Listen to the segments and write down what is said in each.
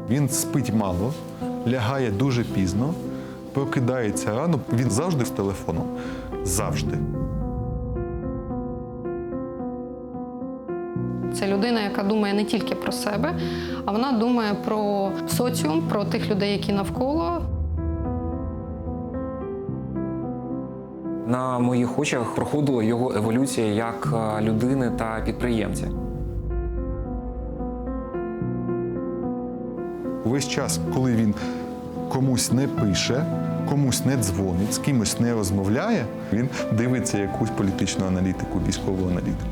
Він спить мало, лягає дуже пізно, прокидається рано. Він завжди з телефоном. Завжди. Це людина, яка думає не тільки про себе, а вона думає про соціум, про тих людей, які навколо. На моїх очах проходила його еволюція як людини та підприємця. Весь час, коли він комусь не пише, комусь не дзвонить, з кимось не розмовляє, він дивиться якусь політичну аналітику, військову аналітику.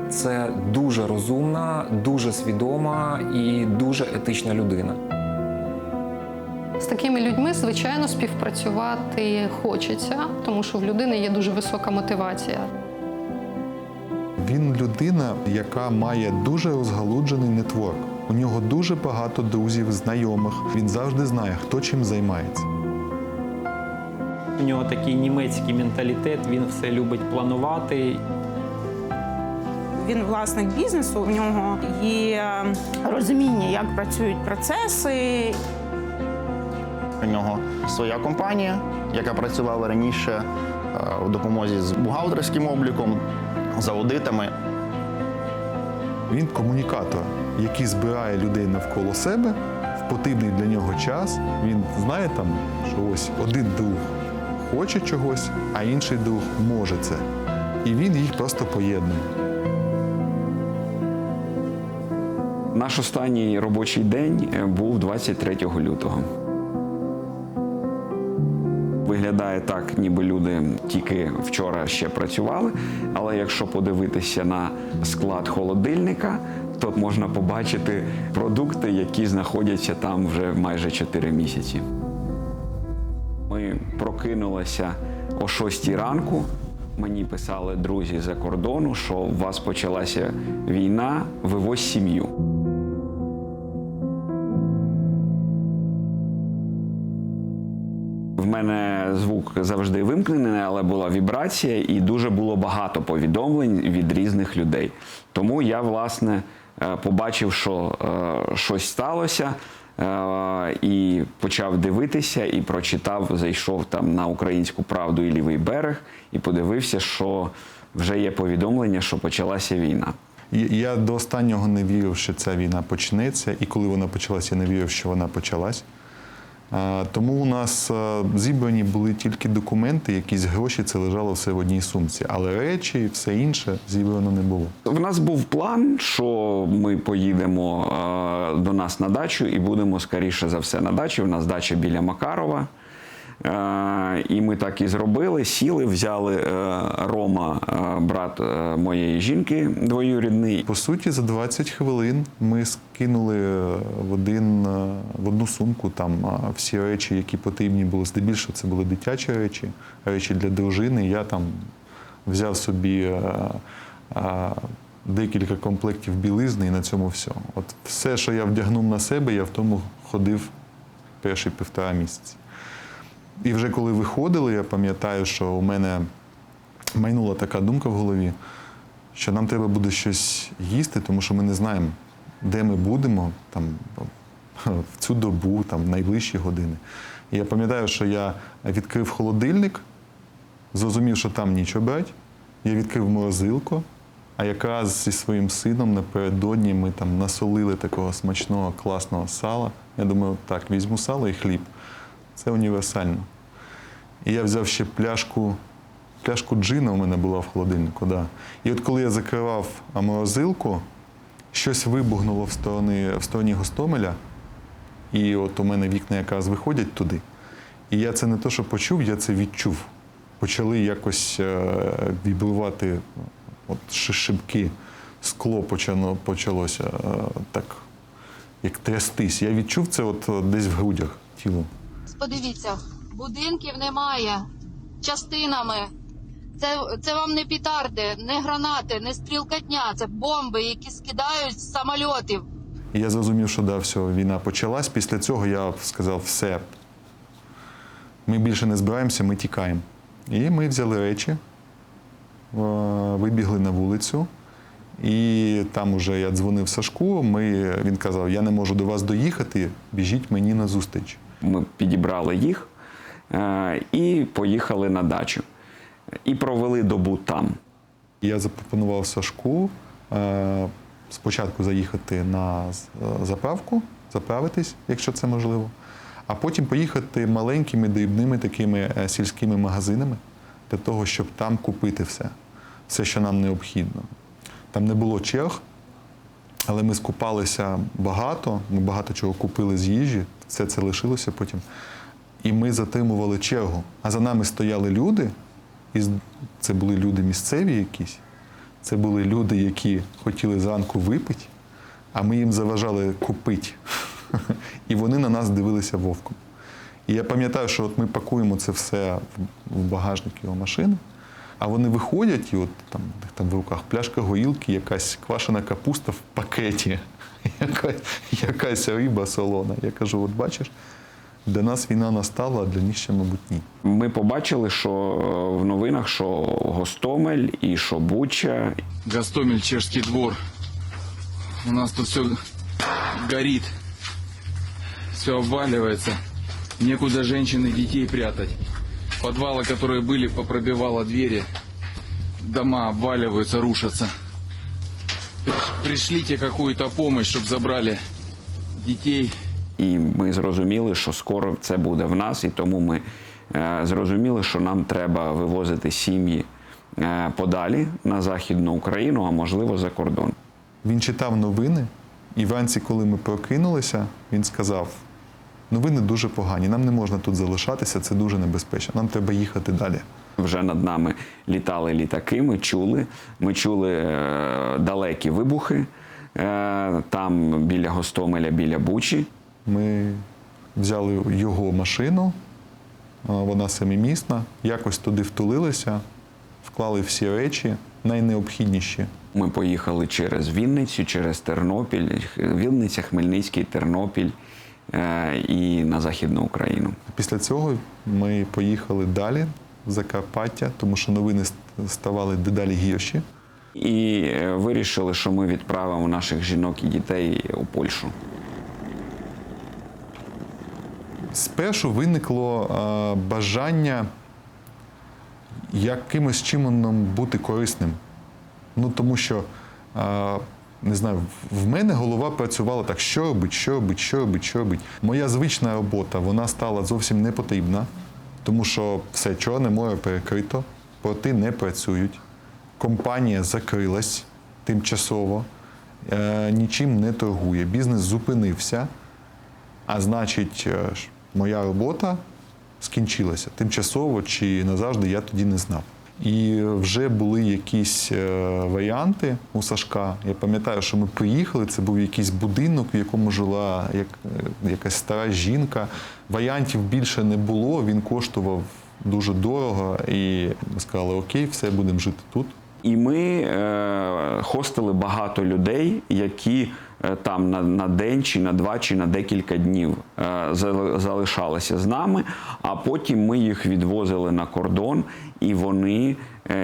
Це дуже розумна, дуже свідома і дуже етична людина. З такими людьми, звичайно, співпрацювати хочеться, тому що в людини є дуже висока мотивація. Він людина, яка має дуже розгалуджений нетворк. У нього дуже багато друзів, знайомих. Він завжди знає, хто чим займається. У нього такий німецький менталітет, він все любить планувати. Він власник бізнесу, у нього є розуміння, як працюють процеси. У нього своя компанія, яка працювала раніше у допомозі з бухгалтерським обліком, з аудитами. Він комунікатор, який збирає людей навколо себе в потрібний для нього час. Він знає, що ось один друг хоче чогось, а інший друг може це. І він їх просто поєднує. Наш останній робочий день був 23 лютого. Виглядає так, ніби люди тільки вчора ще працювали, але якщо подивитися на склад холодильника, то можна побачити продукти, які знаходяться там вже майже 4 місяці. Ми прокинулися о 6 ранку. Мені писали друзі з-за кордону, що у вас почалася війна, вивозь сім'ю. В мене звук завжди вимкнений, але була вібрація і дуже було багато повідомлень від різних людей. Тому я, власне, побачив, що щось сталося, і почав дивитися, і прочитав, зайшов там на «Українську правду» і «Лівий берег», і подивився, що вже є повідомлення, що почалася війна. Я до останнього не вірив, що ця війна почнеться, і коли вона почалася, я не вірив, що вона почалась. Тому у нас зібрані були тільки документи, якісь гроші, це лежало все в одній сумці. Але речі і все інше зібрано не було. В нас був план, що ми поїдемо до нас на дачу і будемо, скоріше за все, на дачі. У нас дача біля Макарова. І ми так і зробили, сіли, взяли Рома, брат моєї жінки двоюрідний. По суті, за 20 хвилин ми скинули в одну сумку там всі речі, які потрібні були. Здебільшого це були дитячі речі, речі для дружини. Я там взяв собі декілька комплектів білизни і на цьому все. От все, що я вдягнув на себе, я в тому ходив перші 1,5 місяці. І вже коли виходили, я пам'ятаю, що у мене майнула така думка в голові, що нам треба буде щось їсти, тому що ми не знаємо, де ми будемо там, в цю добу, там, в найближчі години. І я пам'ятаю, що я відкрив холодильник, зрозумів, що там нічого брати, я відкрив морозилку, а якраз зі своїм сином напередодні ми там насолили такого смачного, класного сала. Я думаю, так, візьму сало і хліб. Це універсально. І я взяв ще пляшку джина у мене була в холодильнику. Да. І от коли я закривав морозилку, щось вибухнуло в стороні Гостомеля, і от у мене вікна якраз виходять туди. І я це не те, що почув, я це відчув. Почали якось вібрувати шибки, скло почалося так, як трястись. Я відчув це от десь в грудях тілом. Подивіться, будинків немає частинами. Це вам не петарди, не гранати, не стрілкатня. Це бомби, які скидають з самольотів. І я зрозумів, що да, все, війна почалась. Після цього я сказав, все, ми більше не збираємося, ми тікаємо. І ми взяли речі, вибігли на вулицю І там уже я дзвонив Сашку, він казав, я не можу до вас доїхати, біжіть мені на зустріч. Ми підібрали їх і поїхали на дачу. І провели добу там. Я запропонував Сашку спочатку заїхати на заправку, заправитись, якщо це можливо, а потім поїхати маленькими, дрібними такими сільськими магазинами для того, щоб там купити все, що нам необхідно. Там не було черг, але ми скупалися багато, ми багато чого купили з їжі, все це лишилося потім. І ми затримували чергу. А за нами стояли люди, і це були люди місцеві якісь, це були люди, які хотіли зранку випити, а ми їм заважали купити. І вони на нас дивилися вовком. І я пам'ятаю, що от ми пакуємо це все в багажник його машини, а вони виходять, і от там в руках пляшка горілки, якась квашена капуста в пакеті, якась риба солона. Я кажу, от бачиш, для нас війна настала, а для них ще, мабуть, ні. Ми побачили, що в новинах, що Гостомель і що Буча. Гостомель, Чешский двор. У нас тут все горит, все обваливается. Некуда женщин и детей прятать. Подвалы, которые были, попробивало двери. Дома обваливаются, рушатся. Пришлите какую-то помощь, чтобы забрали детей. І ми зрозуміли, що скоро це буде в нас, і тому ми зрозуміли, що нам треба вивозити сім'ї подалі на Західну Україну, а можливо за кордон. Він читав новини, і вранці, коли ми прокинулися, він сказав, новини дуже погані, нам не можна тут залишатися, це дуже небезпечно, нам треба їхати далі. Вже над нами літали літаки, ми чули далекі вибухи, там біля Гостомеля, біля Бучі. Ми взяли його машину, вона семимісна, якось туди втулилися, вклали всі речі, найнеобхідніші. Ми поїхали через Вінницю, через Тернопіль, Вінниця, Хмельницький, Тернопіль і на Західну Україну. Після цього ми поїхали далі в Закарпаття, тому що новини ставали дедалі гірші. І вирішили, що ми відправимо наших жінок і дітей у Польщу. Спершу виникло бажання якимось чином бути корисним. Тому що, не знаю, в мене голова працювала так, що робить. Моя звична робота, вона стала зовсім не потрібна, тому що все, Чорне море перекрито, порти не працюють, компанія закрилась тимчасово, нічим не торгує, бізнес зупинився, а значить, моя робота скінчилася. Тимчасово чи назавжди, я тоді не знав. І вже були якісь варіанти у Сашка. Я пам'ятаю, що ми приїхали, це був якийсь будинок, в якому жила якась стара жінка. Варіантів більше не було, він коштував дуже дорого. І ми сказали, окей, все, будемо жити тут. І ми хостили багато людей, які там на день, чи на два, чи на декілька днів залишалися з нами, а потім ми їх відвозили на кордон, і вони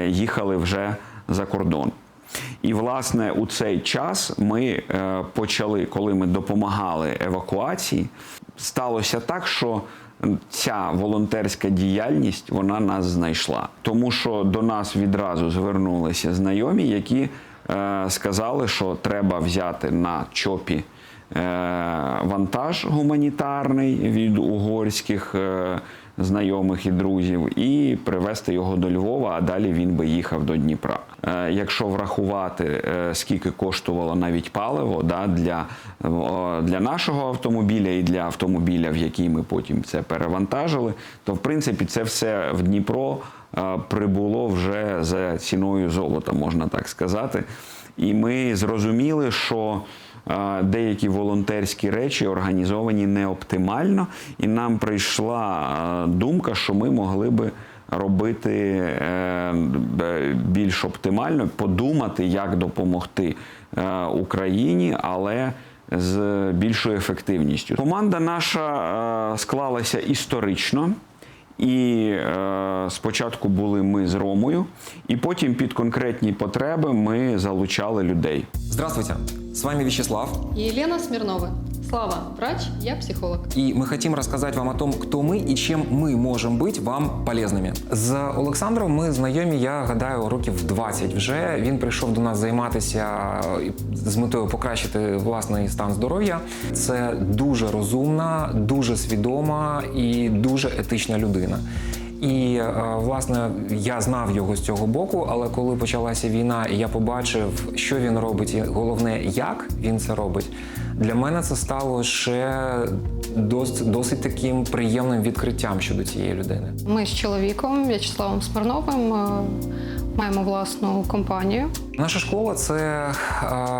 їхали вже за кордон. І, власне, у цей час ми почали, коли ми допомагали евакуації, сталося так, що ця волонтерська діяльність, вона нас знайшла. Тому що до нас відразу звернулися знайомі, які сказали, що треба взяти на ЧОПі вантаж гуманітарний від угорських знайомих і друзів і привезти його до Львова, а далі він би їхав до Дніпра. Якщо врахувати, скільки коштувало навіть паливо для нашого автомобіля і для автомобіля, в який ми потім це перевантажили, то, в принципі, це все в Дніпро прибуло вже за ціною золота, можна так сказати. І ми зрозуміли, що деякі волонтерські речі організовані не оптимально, і нам прийшла думка, що ми могли би робити більш оптимально, подумати, як допомогти Україні, але з більшою ефективністю. Команда наша склалася історично, і Спочатку були ми з Ромою, і потім під конкретні потреби ми залучали людей. Здравствуйте, с вами Вячеслав. І Елена Смірнова. Слава, врач, я психолог. И мы хотим рассказать вам о том, кто мы и чем мы можем быть вам полезними. З Олександром ми знайомі, я гадаю, років 20 вже. Він прийшов до нас займатися з метою покращити власний стан здоров'я. Це дуже розумна, дуже свідома і дуже етична людина. І, власне, я знав його з цього боку, але коли почалася війна і я побачив, що він робить, і головне, як він це робить, для мене це стало ще досить таким приємним відкриттям щодо цієї людини. Ми з чоловіком В'ячеславом Смирновим маємо власну компанію. Наша школа – це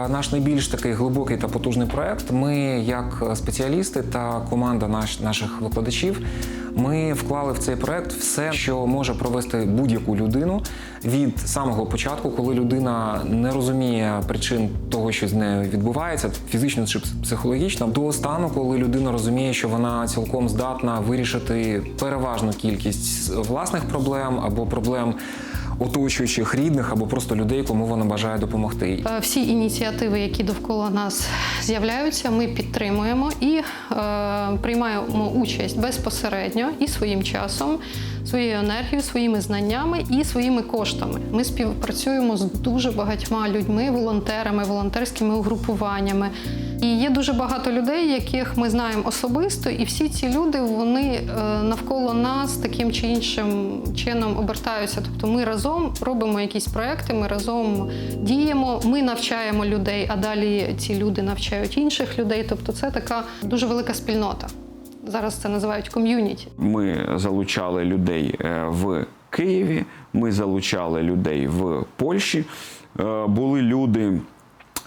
наш найбільш такий глибокий та потужний проєкт. Ми, як спеціалісти та команда наших викладачів, ми вклали в цей проєкт все, що може провести будь-яку людину від самого початку, коли людина не розуміє причин того, що з нею відбувається, фізично чи психологічно, до стану, коли людина розуміє, що вона цілком здатна вирішити переважну кількість власних проблем або проблем оточуючих рідних або просто людей, кому вона бажає допомогти. Всі ініціативи, які довкола нас з'являються, ми підтримуємо і приймаємо участь безпосередньо і своїм часом, своєю енергією, своїми знаннями і своїми коштами. Ми співпрацюємо з дуже багатьма людьми, волонтерами, волонтерськими угрупуваннями. І є дуже багато людей, яких ми знаємо особисто, і всі ці люди, вони навколо нас таким чи іншим чином обертаються. Тобто ми разом робимо якісь проекти, ми разом діємо, ми навчаємо людей, а далі ці люди навчають інших людей. Тобто це така дуже велика спільнота. Зараз це називають ком'юніті. Ми залучали людей в Києві, ми залучали людей в Польщі. Були люди,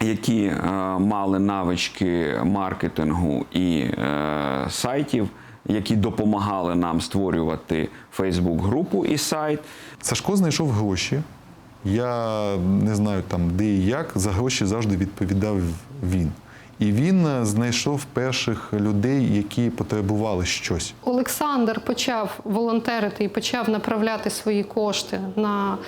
які мали навички маркетингу і сайтів, які допомагали нам створювати Фейсбук-групу і сайт. Сашко знайшов гроші. Я не знаю там де і як, за гроші завжди відповідав він. І він знайшов перших людей, які потребували щось. Олександр почав волонтерити і почав направляти свої кошти на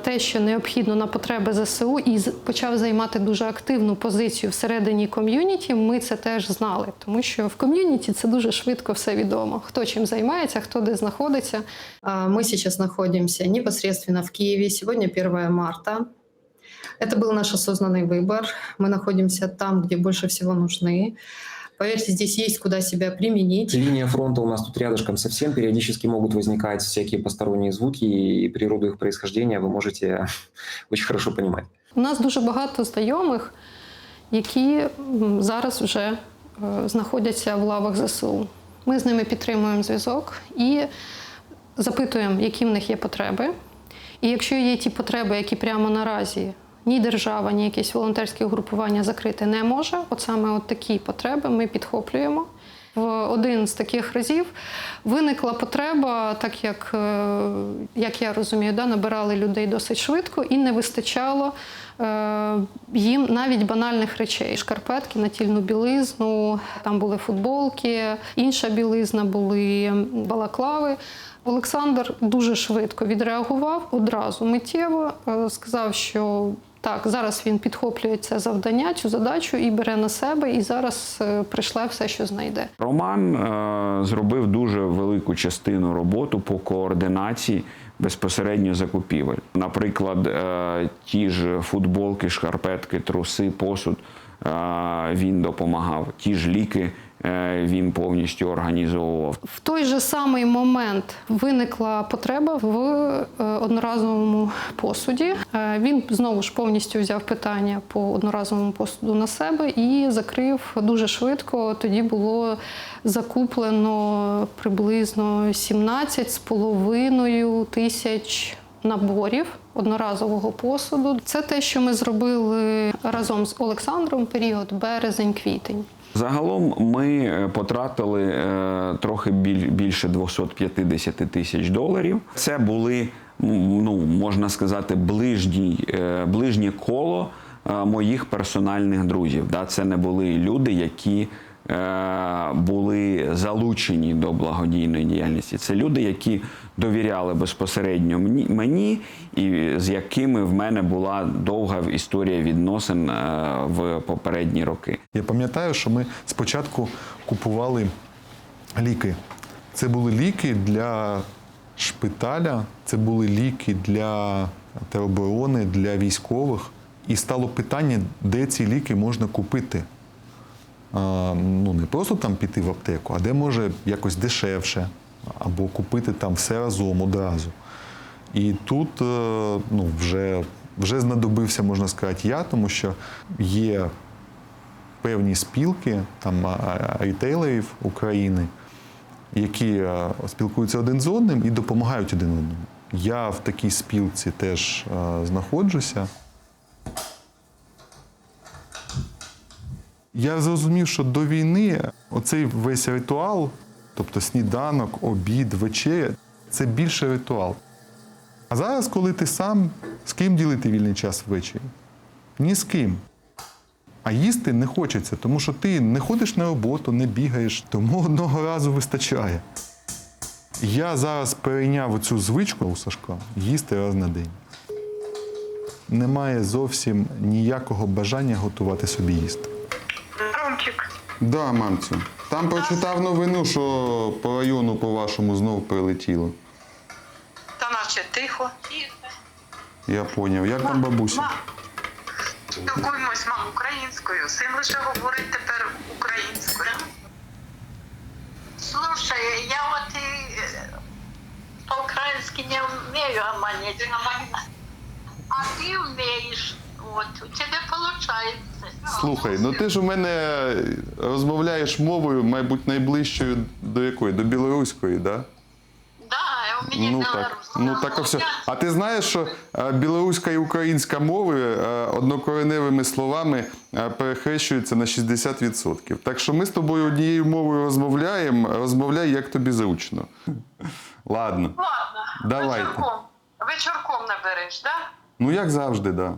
те, що необхідно на потреби ЗСУ, і почав займати дуже активну позицію всередині ком'юніті. Ми це теж знали, тому що в ком'юніті це дуже швидко все відомо. Хто чим займається, хто де знаходиться. Мы сейчас находимся непосредственно в Киеве. Сегодня 1 марта. Это был наш осознанный выбор. Мы находимся там, где больше всего нужны. Поверьте, здесь есть куда себя применить. Линия фронта у нас тут рядышком совсем. Периодически могут возникать всякие посторонние звуки, и природу их происхождения вы можете очень хорошо понимать. У нас дуже багато знайомих, які зараз вже знаходяться в лавах ЗСУ. Ми з ними підтримуємо зв'язок і запитуємо, які в них є потреби. І якщо є ті потреби, які прямо наразі ні держава, ні якесь волонтерське угрупування закрити не може, от саме от такі потреби ми підхоплюємо. В один з таких разів виникла потреба, так як я розумію, набирали людей досить швидко і не вистачало їм навіть банальних речей. Шкарпетки, натільну білизну, там були футболки, інша білизна, були балаклави. Олександр дуже швидко відреагував, одразу миттєво, сказав, що так, зараз він підхоплює це завдання, цю задачу і бере на себе, і зараз пришле все, що знайде. Роман зробив дуже велику частину роботи по координації безпосередньо закупівель. Наприклад, ті ж футболки, шкарпетки, труси, посуд він допомагав, ті ж ліки він повністю організовував. В той же самий момент виникла потреба в одноразовому посуді. Він знову ж повністю взяв питання по одноразовому посуду на себе і закрив дуже швидко. Тоді було закуплено приблизно 17,5 тисяч наборів одноразового посуду. Це те, що ми зробили разом з Олександром період березень-квітень. Загалом ми потратили трохи більше 250 тисяч доларів. Це були, можна сказати, ближнє коло моїх персональних друзів. Це не були люди, які були залучені до благодійної діяльності. Це люди, які довіряли безпосередньо мені і з якими в мене була довга історія відносин в попередні роки. Я пам'ятаю, що ми спочатку купували ліки. Це були ліки для шпиталя, це були ліки для тероборони, для військових. І стало питання, де ці ліки можна купити. Ну, не просто там піти в аптеку, а де може якось дешевше, або купити там все разом одразу. І тут ну, вже знадобився, можна сказати, я, тому що є певні спілки там, рітейлерів України, які спілкуються один з одним і допомагають один одному. Я в такій спілці теж знаходжуся. Я зрозумів, що до війни оцей весь ритуал, тобто сніданок, обід, вечеря, це більше ритуал. А зараз, коли ти сам, з ким ділити вільний час ввечері? Ні з ким. А їсти не хочеться, тому що ти не ходиш на роботу, не бігаєш, тому одного разу вистачає. Я зараз перейняв оцю звичку у Сашка їсти раз на день. Немає зовсім ніякого бажання готувати собі їсти. Ромчик, Да, мамцю. Там прочитав новину, що по району по-вашому знов прилетіло. та наче тихо. Я поняв. Як там бабуся? Спілкуємось, мам, українською. Син лише говорить тепер українською. Слушай, я вот и по-украински не умею гомонить. А ты умеешь. Вот, у тебя получается. Слухай, ну ти ж у мене розмовляєш мовою, мабуть, найближчою до якої? До білоруської, так? Да? Да, у меня белорусская. Ну так, а все. А ти знаєш, що білоруська і українська мови однокореневими словами перехрещуються на 60%. Так що ми з тобою однією мовою розмовляємо, розмовляй, як тобі зручно. Ладно. Ладно, Давайте. вечірком набереш, так? Да? Ну як завжди, так. Да.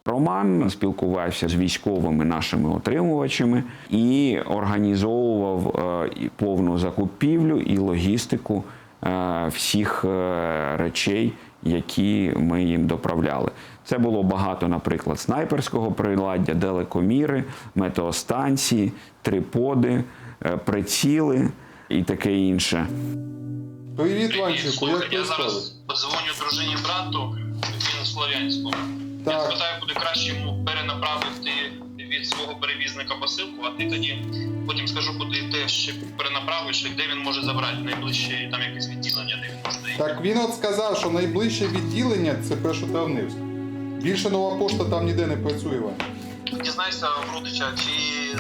Роман спілкувався з військовими нашими отримувачами і організовував повну закупівлю і логістику всіх речей, які ми їм доправляли. Це було багато, наприклад, снайперського приладдя, далекоміри, метеостанції, триподи, приціли і таке інше. Привіт, Ванчику, як Я зараз подзвоню дружині брату, він у Слов'янську. Я спитаю, куди краще йому перенаправити від свого перевізника посилку, а ти тоді потім скажу, куди теж перенаправиш, і де він може забрати найближче там якесь відділення, де він може доїхати. Так він от сказав, що найближче відділення – це Першотравневськ. Більше нова пошта там ніде не працює, Ваня. Дізнайся в родича, чи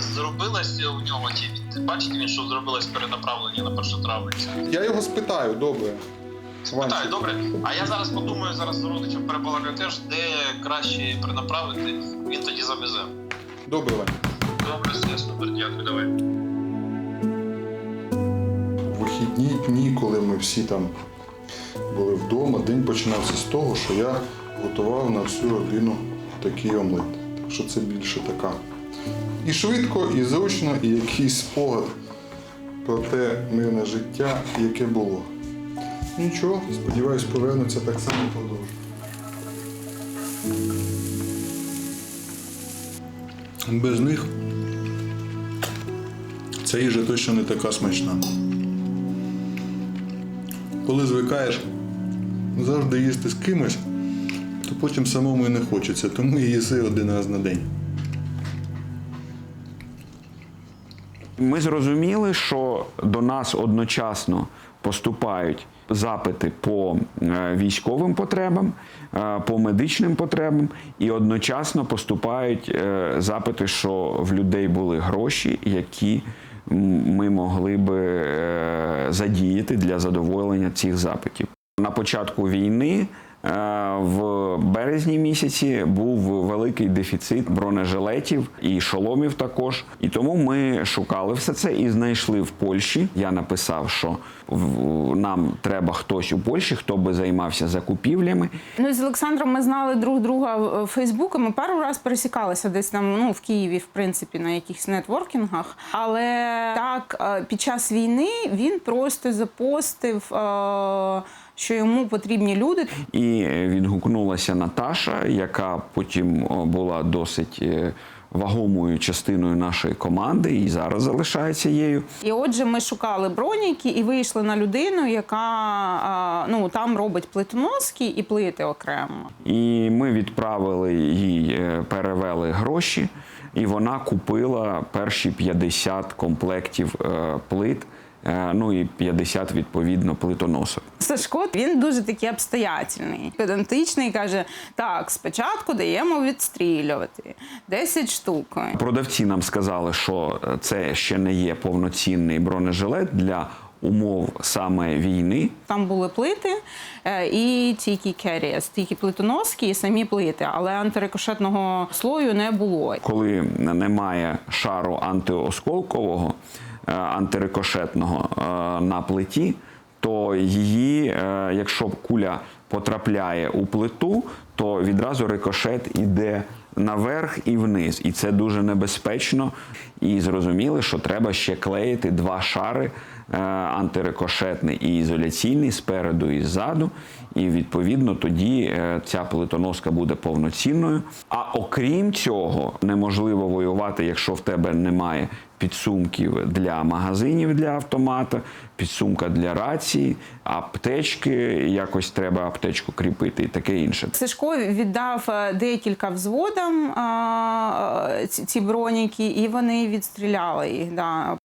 зробилось у нього, чи бачите він, що зробилось перенаправлення на Першотравницю? Я його спитаю, добре. Спитаю, добре. А я зараз подумаю, зараз з родичем перебалакаю теж, де краще перенаправити, він тоді завезе. Добре, Ваня. Добре, все, супер, дякую, давай. Вихідні дні, коли ми всі там були вдома, день починався з того, що я готував на всю родину такий омлет. Так що це більше така. І швидко, і зручно, і якийсь спогад про те мирне життя, яке було. Нічого, сподіваюсь, повернуться так само продовжувати. Без них ця їжа точно не така смачна. Коли звикаєш завжди їсти з кимось, то потім самому і не хочеться, тому і їси один раз на день. Ми зрозуміли, що до нас одночасно поступають запити по військовим потребам, по медичним потребам, і одночасно поступають запити, що в людей були гроші, які ми могли би задіяти для задоволення цих запитів. На початку війни В березні місяці був великий дефіцит бронежилетів і шоломів також. І тому ми шукали все це і знайшли в Польщі. Я написав, що нам треба хтось у Польщі, хто би займався закупівлями. Ну, з Олександром ми знали друг друга в Фейсбуку. Ми пару раз пересікалися десь там, в Києві, в принципі, на якихось нетворкінгах. Але так, під час війни він просто запостив, що йому потрібні люди. І відгукнулася Наташа, яка потім була досить вагомою частиною нашої команди і зараз залишається її. І отже, ми шукали броніки і вийшли на людину, яка там робить плитоноски і плити окремо. І ми відправили їй, перевели гроші, і вона купила перші 50 комплектів плит, і 50, відповідно, плитоносок. Сашко, він дуже такий обстоятельний, педантичний, каже, так, спочатку даємо відстрілювати 10 штук. Продавці нам сказали, що це ще не є повноцінний бронежилет для умов саме війни. Там були плити і тільки carriers, тільки плитоноски і самі плити, але антирикошетного слою не було. Коли немає шару антиосколкового, антирикошетного на плиті, то її, якщо куля потрапляє у плиту, то відразу рикошет іде наверх і вниз. І це дуже небезпечно. І зрозуміли, що треба ще клеїти 2 шари, антирикошетний і ізоляційний, спереду і ззаду. І, відповідно, тоді ця плитоноска буде повноцінною. А окрім цього, неможливо воювати, якщо в тебе немає підсумків для магазинів для автомата, підсумка для рації, аптечки, якось треба аптечку кріпити і таке інше. Сашко віддав декілька взводам ці броніки, і вони відстріляли їх. Да.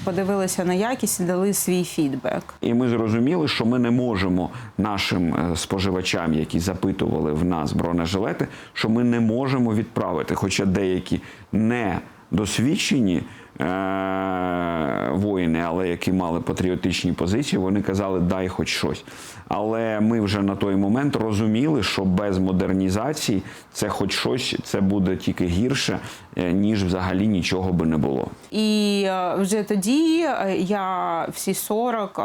Подивилися на якість і дали свій фідбек. І ми зрозуміли, що ми не можемо нашим споживачам, які запитували в нас бронежилети, що ми не можемо відправити, хоча деякі не досвідчені воїни, але які мали патріотичні позиції, вони казали, дай хоч щось. Але ми вже на той момент розуміли, що без модернізації це хоч щось, це буде тільки гірше, ніж взагалі нічого би не було. І вже тоді я всі 40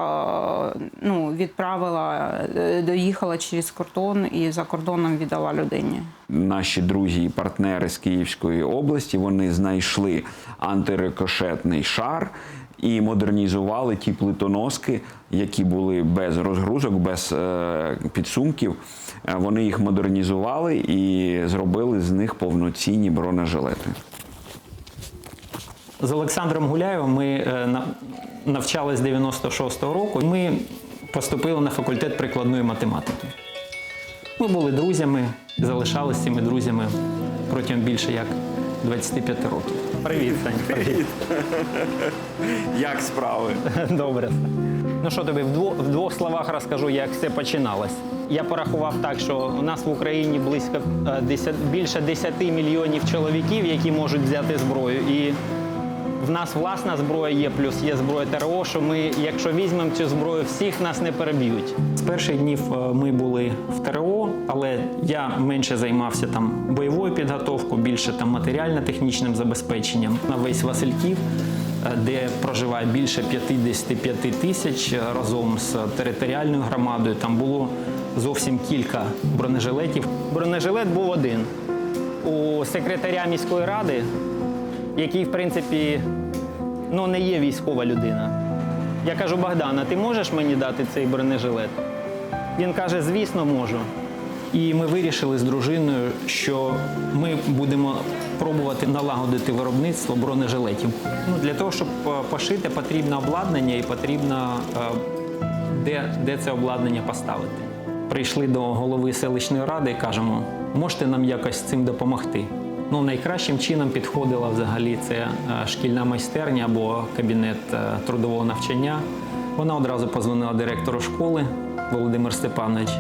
відправила, доїхала через кордон і за кордоном віддала людині. Наші друзі і партнери з Київської області, вони знайшли антирикошетний шар і модернізували ті плитоноски, які були без розгрузок, без підсумків. Вони їх модернізували і зробили з них повноцінні бронежилети. З Олександром Гуляєвим ми навчались з 96-го року. Ми поступили на факультет прикладної математики. Ми були друзями, залишалися цими друзями протягом більше як 25 років. Привіт, Сань. Привіт. Як справи? Добре. Ну що тобі, в двох словах розкажу, як все починалось. Я порахував так, що у нас в Україні більше 10 мільйонів чоловіків, які можуть взяти зброю. І в нас власна зброя є, плюс є зброя ТРО, що ми, якщо візьмемо цю зброю, всіх нас не переб'ють. З перших днів ми були в ТРО, але я менше займався там бойовою підготовкою, більше там матеріально-технічним забезпеченням. На весь Васильків, де проживає більше 55 тисяч, разом з територіальною громадою, там було зовсім кілька бронежилетів. Бронежилет був один. У секретаря міської ради, який, в принципі, не є військова людина. Я кажу, Богдана, ти можеш мені дати цей бронежилет? Він каже, звісно, можу. І ми вирішили з дружиною, що ми будемо пробувати налагодити виробництво бронежилетів. Для того, щоб пошити, потрібно обладнання і потрібно, де це обладнання поставити. Прийшли до голови селищної ради і кажемо, можете нам якось з цим допомогти? Найкращим чином підходила взагалі це шкільна майстерня або кабінет трудового навчання. Вона одразу позвонила директору школи, Володимир Степанович.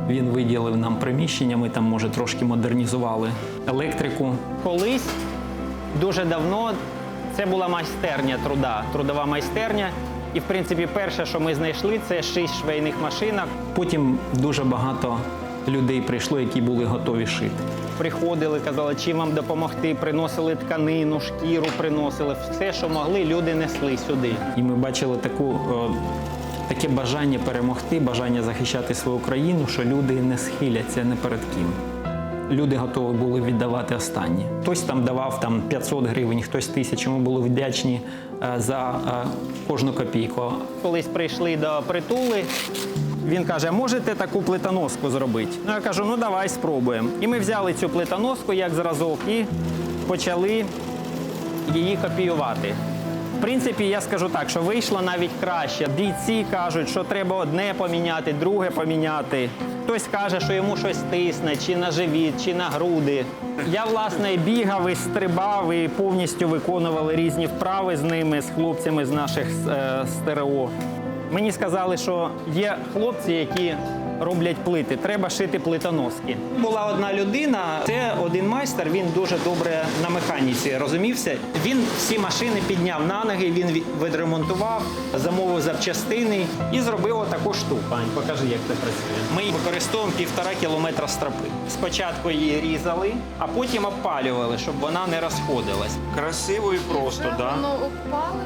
Він виділив нам приміщення, ми там, трошки модернізували електрику. Колись, дуже давно, це була майстерня трудова майстерня, І, в принципі, перше, що ми знайшли, це 6 швейних машинок. Потім дуже багато людей прийшло, які були готові шити. Приходили, казали, чим вам допомогти, приносили тканину, шкіру приносили. Все, що могли, люди несли сюди. І ми бачили таке бажання перемогти, бажання захищати свою країну, що люди не схиляться не перед ким. Люди готові були віддавати останнє. Хтось там давав 500 гривень, хтось 1000. Ми були вдячні за кожну копійку. Колись прийшли до притули, він каже, можете таку плитоноску зробити? Ну, я кажу, ну давай спробуємо. І ми взяли цю плитоноску як зразок і почали її копіювати. В принципі, я скажу так, що вийшло навіть краще. Бійці кажуть, що треба одне поміняти, друге поміняти. Хтось каже, що йому щось тисне, чи на живіт, чи на груди. Я, власне, бігав і стрибав, і повністю виконували різні вправи з ними, з хлопцями з наших СТРО. Мені сказали, що є хлопці, які роблять плити, треба шити плитоноски. Була одна людина, це один майстер, він дуже добре на механіці розумівся. Він всі машини підняв на ноги, він відремонтував, замовив запчастини і зробив отаку штуку. Ань, покажи, як це працює. Ми використовуємо 1,5 кілометра стропи. Спочатку її різали, а потім обпалювали, щоб вона не розходилась. Красиво і просто, так? Воно обпалене.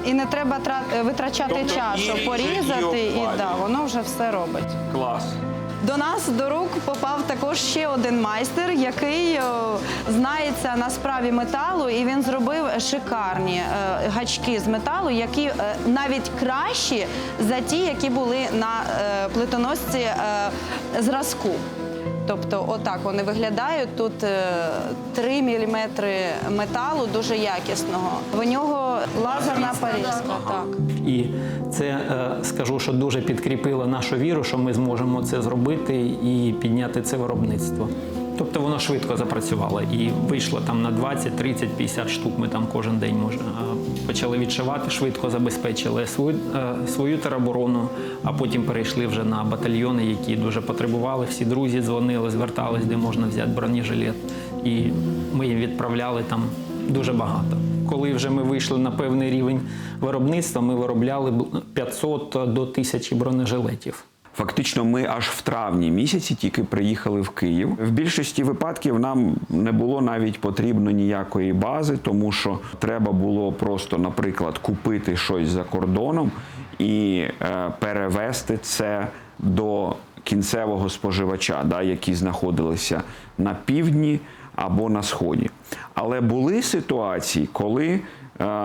І не треба витрачати Тобто час, і щоб ріже, і порізати, і обпалює. воно вже все робить. Клас. До нас до рук попав також ще один майстер, який знається на справі металу, і він зробив шикарні гачки з металу, які навіть кращі за ті, які були на плитоносці зразку. Тобто отак вони виглядають. Тут 3 мм металу дуже якісного. В нього лазерна порізка. Так. І це, скажу, що дуже підкріпило нашу віру, що ми зможемо це зробити і підняти це виробництво. Тобто воно швидко запрацювало і вийшло там на 20, 30, 50 штук ми там кожен день почали відшивати, швидко забезпечили свою тероборону, а потім перейшли вже на батальйони, які дуже потребували. Всі друзі дзвонили, звертались, де можна взяти бронежилет. І ми їм відправляли там дуже багато. Коли вже ми вийшли на певний рівень виробництва, ми виробляли 500 до 1000 бронежилетів. Фактично, ми аж в травні місяці тільки приїхали в Київ. В більшості випадків нам не було навіть потрібно ніякої бази, тому що треба було просто, наприклад, купити щось за кордоном і перевезти це до кінцевого споживача, які знаходилися на півдні або на сході. Але були ситуації, коли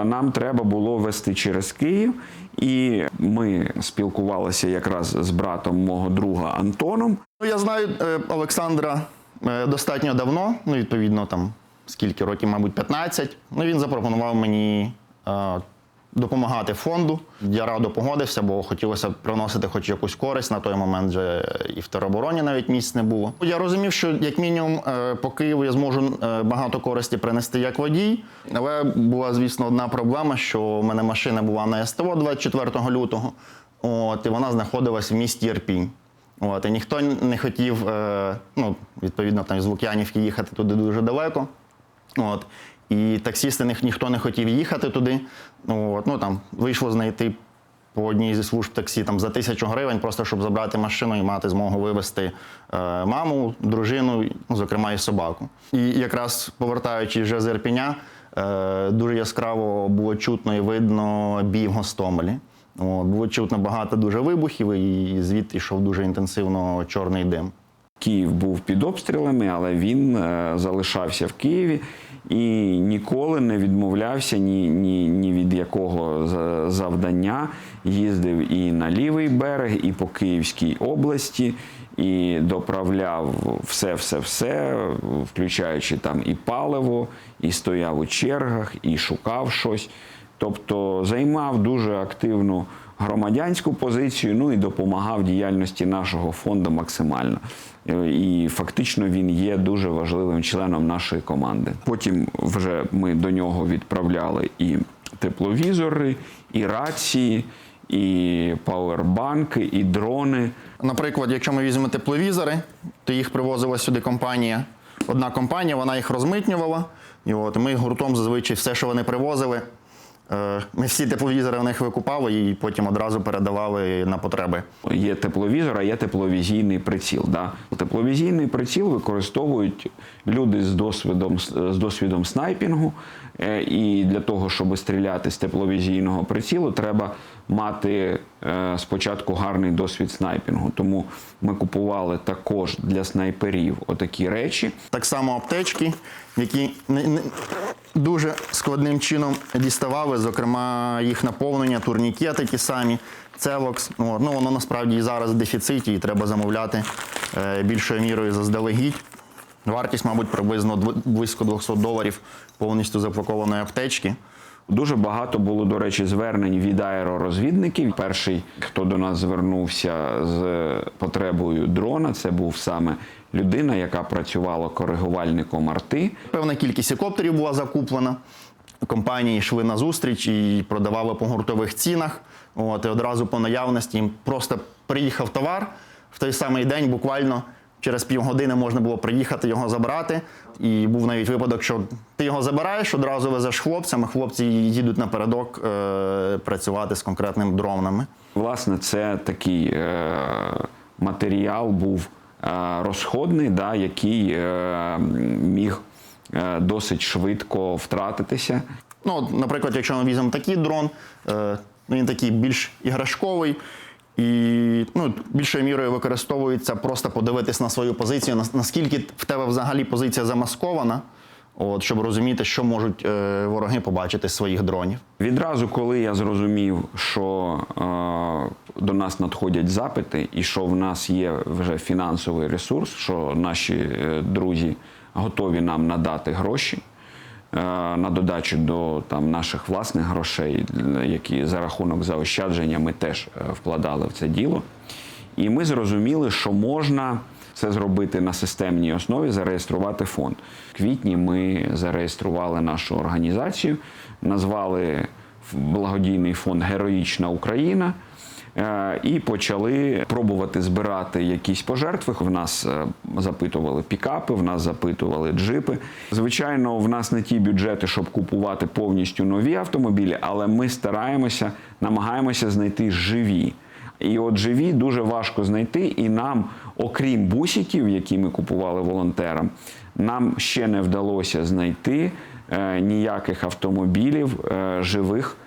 нам треба було везти через Київ, і ми спілкувалися якраз з братом мого друга Антоном. Я знаю Олександра достатньо давно, відповідно, там скільки років, мабуть, 15. Він запропонував мені допомагати фонду. Я радо погодився, бо хотілося приносити хоч якусь користь. На той момент вже і в теробороні навіть місць не було. Я розумів, що як мінімум по Києву я зможу багато користі принести як водій. Але була, звісно, одна проблема, що в мене машина була на СТО 24 лютого, і вона знаходилась в місті Ірпінь. І ніхто не хотів, відповідно, там з Лук'янівки їхати туди дуже далеко. І таксісти ніхто не хотів їхати туди. Там вийшло знайти по одній зі служб таксі за 1000 гривень, просто щоб забрати машину і мати змогу вивезти маму, дружину, зокрема і собаку. І якраз повертаючись вже з Ірпіня, дуже яскраво було чутно і видно бій в Гостомелі. Було чутно багато дуже вибухів, і звідти йшов дуже інтенсивно чорний дим. Київ був під обстрілами, але він залишався в Києві і ніколи не відмовлявся ні від якого завдання. Їздив і на лівий берег, і по Київській області, і доправляв все, включаючи там і паливо, і стояв у чергах, і шукав щось. Тобто займав дуже активну громадянську позицію, і допомагав діяльності нашого фонду максимально. І фактично він є дуже важливим членом нашої команди. Потім вже ми до нього відправляли і тепловізори, і рації, і пауербанки, і дрони. Наприклад, якщо ми візьмемо тепловізори, то їх привозила сюди компанія. Одна компанія, вона їх розмитнювала. І ми гуртом зазвичай все, що вони привозили, Ми всі тепловізори в них викупали і потім одразу передавали на потреби. Є тепловізор, а є тепловізійний приціл. Да? Тепловізійний приціл використовують люди з досвідом снайпінгу. І для того, щоб стріляти з тепловізійного прицілу, треба мати спочатку гарний досвід снайпінгу. Тому ми купували також для снайперів отакі речі. Так само аптечки, які дуже складним чином діставали, зокрема їх наповнення, турнікети ті самі, Целокс. Ну, воно насправді і зараз в дефіциті, і треба замовляти більшою мірою заздалегідь. Вартість, мабуть, приблизно близько $200 повністю запакованої аптечки. Дуже багато було, до речі, звернень від аеророзвідників. Перший, хто до нас звернувся з потребою дрона, це був саме людина, яка працювала коригувальником арти. Певна кількість гелікоптерів була закуплена. Компанії йшли на зустріч і продавали по гуртових цінах. І одразу по наявності їм просто приїхав товар в той самий день, буквально через півгодини можна було приїхати його забрати. І був навіть випадок, що ти його забираєш, одразу везеш хлопцям, а хлопці їдуть напередок працювати з конкретними дронами. Власне, це такий матеріал був розходний, да, який міг досить швидко втратитися. Ну, наприклад, якщо ми візьмемо такий дрон, він такий більш іграшковий, і більшою мірою використовується просто подивитись на свою позицію, наскільки в тебе взагалі позиція замаскована, щоб розуміти, що можуть вороги побачити з своїх дронів. Відразу, коли я зрозумів, що до нас надходять запити і що в нас є вже фінансовий ресурс, що наші друзі готові нам надати гроші на додачу до наших власних грошей, які за рахунок заощадження ми теж вкладали в це діло. І ми зрозуміли, що можна це зробити на системній основі, зареєструвати фонд. В квітні ми зареєстрували нашу організацію, назвали благодійний фонд «Героїчна Україна» і почали пробувати збирати якісь пожертви. В нас запитували пікапи, в нас запитували джипи. Звичайно, в нас не ті бюджети, щоб купувати повністю нові автомобілі, але ми намагаємося знайти живі. І от живі дуже важко знайти, і нам, окрім бусиків, які ми купували волонтерам, нам ще не вдалося знайти ніяких автомобілів живих,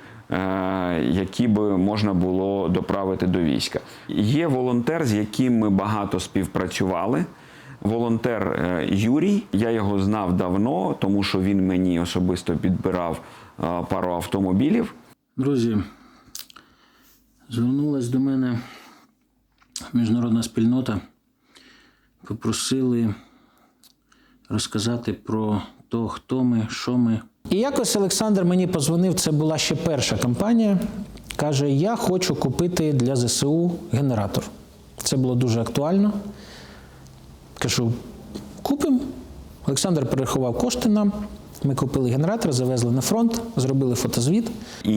які би можна було доправити до війська. Є волонтер, з яким ми багато співпрацювали. Волонтер Юрій, я його знав давно, тому що він мені особисто підбирав пару автомобілів. Друзі, звернулась до мене міжнародна спільнота, попросили розказати про те, хто ми, що ми. І якось Олександр мені подзвонив, це була ще перша кампанія, каже, я хочу купити для ЗСУ генератор. Це було дуже актуально. Кажу, купимо. Олександр перерахував кошти нам, ми купили генератор, завезли на фронт, зробили фотозвіт. І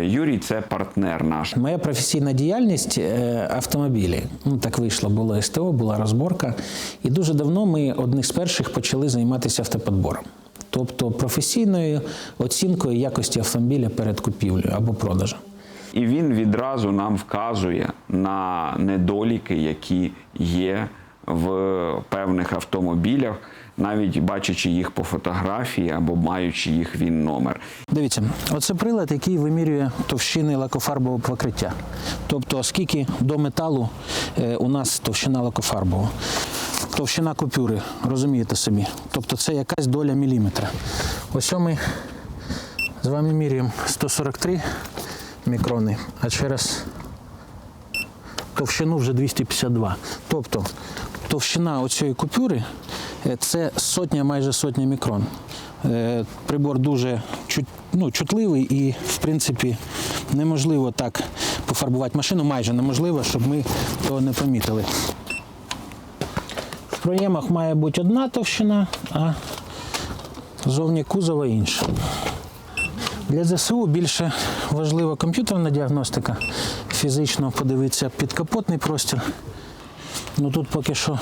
Юрій – це партнер наш. Моя професійна діяльність – автомобілі. Так вийшло, було СТО, була розборка. І дуже давно ми одних з перших почали займатися автоподбором. Тобто професійною оцінкою якості автомобіля перед купівлею або продажем. І він відразу нам вказує на недоліки, які є в певних автомобілях, навіть бачачи їх по фотографії або маючи їх ВІН-номер. Дивіться, оце прилад, який вимірює товщини лакофарбового покриття. Тобто, скільки до металу у нас товщина лакофарбового. Товщина купюри, розумієте собі. Тобто це якась доля міліметра. Ось ми з вами міряємо 143 мікрони, а через товщину вже 252. Тобто товщина оцієї купюри – це майже сотня мікрон. Прибор дуже чутливий і, в принципі, неможливо так пофарбувати машину, майже неможливо, щоб ми того не помітили. В проємах має бути одна товщина, а зовні кузова інша. Для ЗСУ більше важлива комп'ютерна діагностика, фізично подивитися підкапотний простір. Тут поки що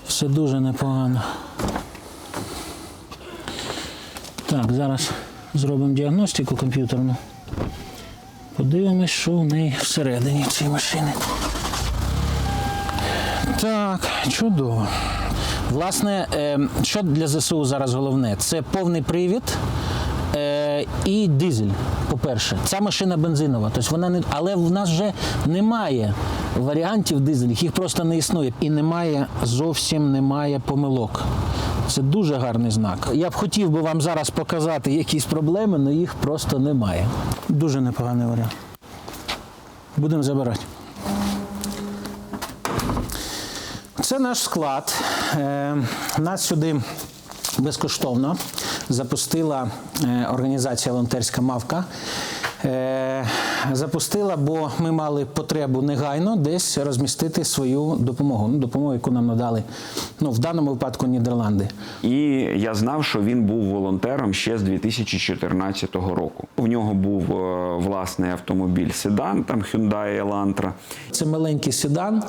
все дуже непогано. Так, зараз зробимо діагностику комп'ютерну. Подивимось, що в неї всередині в цій машині. Так, чудово. Власне, що для ЗСУ зараз головне? Це повний привід і дизель, по-перше. Ця машина бензинова, тобто вона не... але в нас вже немає варіантів дизельних, їх просто не існує. І зовсім немає помилок. Це дуже гарний знак. Я б хотів би вам зараз показати якісь проблеми, але їх просто немає. Дуже непоганий варіант. Будемо забирати. Це наш склад. Нас сюди безкоштовно запустила організація волонтерська «Мавка». Запустила, бо ми мали потребу негайно десь розмістити свою допомогу. Допомогу, яку нам надали, в даному випадку, Нідерланди. І я знав, що він був волонтером ще з 2014 року. В нього був власний автомобіль седан, там Hyundai Elantra. Це маленький седан,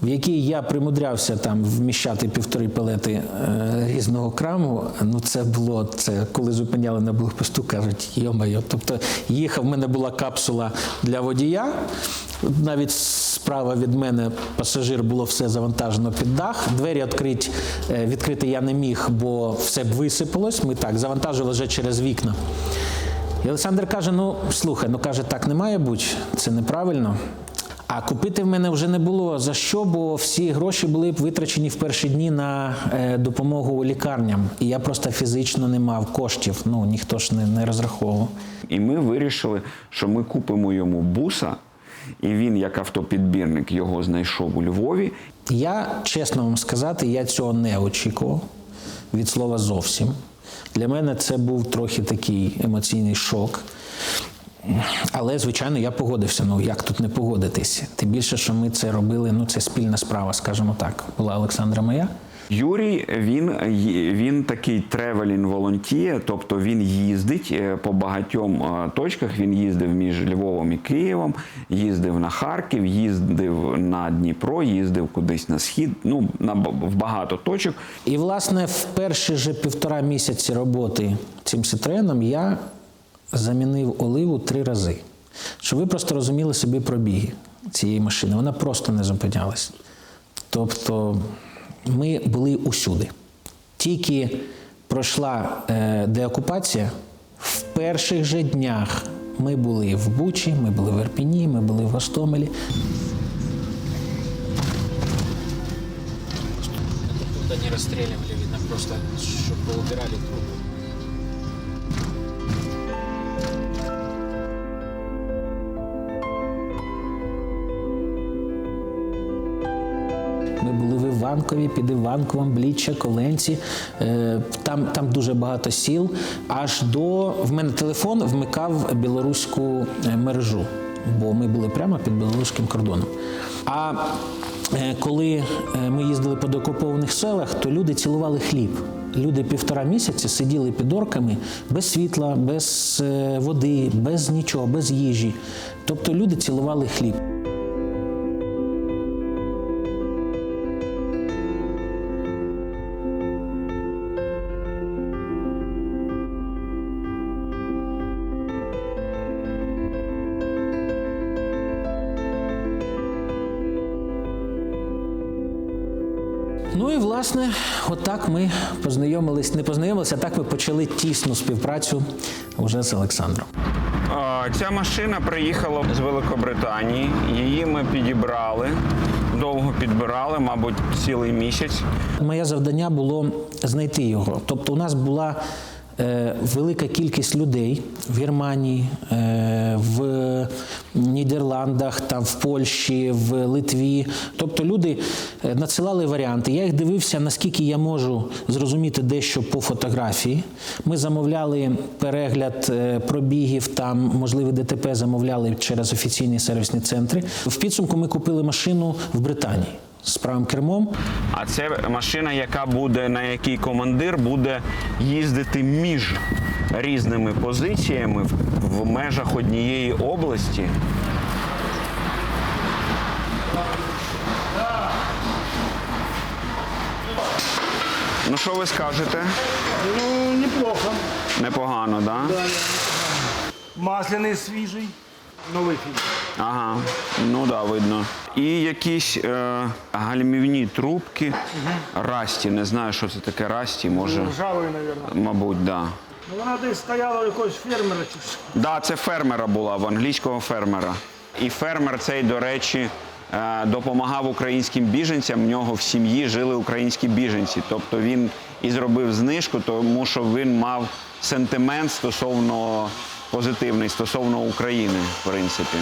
в який я примудрявся там вміщати 1,5 палети різного краму. Це коли зупиняли на блокпосту, кажуть, йо-моє. Тобто їхав, в мене була капсула для водія, навіть справа від мене пасажир, було все завантажено під дах, двері відкрити я не міг, бо все б висипалось, ми так завантажили вже через вікна. І Олександр каже, слухай, каже, так не має бути, це неправильно. А купити в мене вже не було за що, бо всі гроші були б витрачені в перші дні на допомогу лікарням. І я просто фізично не мав коштів, ніхто ж не розраховував. І ми вирішили, що ми купимо йому буса, і він, як автопідбірник, його знайшов у Львові. Я, чесно вам сказати, я цього не очікував, від слова зовсім. Для мене це був трохи такий емоційний шок. Але, звичайно, я погодився. Як тут не погодитись? Тим більше, що ми це робили, це спільна справа, скажімо так. Була Олександра моя. Юрій, він такий тревелінг-волонтір, тобто він їздить по багатьом точках. Він їздив між Львовом і Києвом, їздив на Харків, їздив на Дніпро, їздив кудись на схід, в багато точок. І, власне, в перші же 1,5 місяці роботи цим Сітроеном я замінив оливу 3 рази. Щоб ви просто розуміли собі пробіги цієї машини. Вона просто не зупинялась. Тобто ми були усюди. Тільки пройшла деокупація, в перших же днях ми були в Бучі, ми були в Ірпені, ми були в Гостомелі. Тут не розстрілювали, видно, просто, щоб поубирали трупи. Ми були в Іванкові, під Іванковом, Бліччя, Коленці. Там дуже багато сіл. В мене телефон вмикав білоруську мережу, бо ми були прямо під білоруським кордоном. А коли ми їздили по деокупованих селах, то люди цілували хліб. Люди 1,5 місяці сиділи під орками без світла, без води, без нічого, без їжі. Тобто люди цілували хліб. І, власне, отак ми не так ми почали тісну співпрацю вже з Олександром. Ця машина приїхала з Великобританії, її ми підібрали, довго підбирали, мабуть, цілий місяць. Моє завдання було знайти його. Тобто у нас була велика кількість людей в Германії, в Нідерландах, в Польщі, в Литві. Тобто люди надсилали варіанти. Я їх дивився, наскільки я можу зрозуміти дещо по фотографії. Ми замовляли перегляд пробігів, можливе ДТП замовляли через офіційні сервісні центри. В підсумку ми купили машину в Британії з правим кермом. А це машина, на якій командир буде їздити між різними позиціями в межах однієї області. Що ви скажете? Неплохо. Непогано, так? Да? Масляний свіжий, новий фільм. Ага, ну да, видно. І якісь гальмівні трубки. Расті, не знаю, що це таке Расті, може. Ржавий, мабуть. Мабуть, да. Ну, вона десь стояла у якогось фермера чи що. Да, це фермера була, в англійського фермера. І фермер цей, до речі, допомагав українським біженцям, в нього в сім'ї жили українські біженці. Тобто він і зробив знижку, тому що він мав сентимент позитивний стосовно України, в принципі.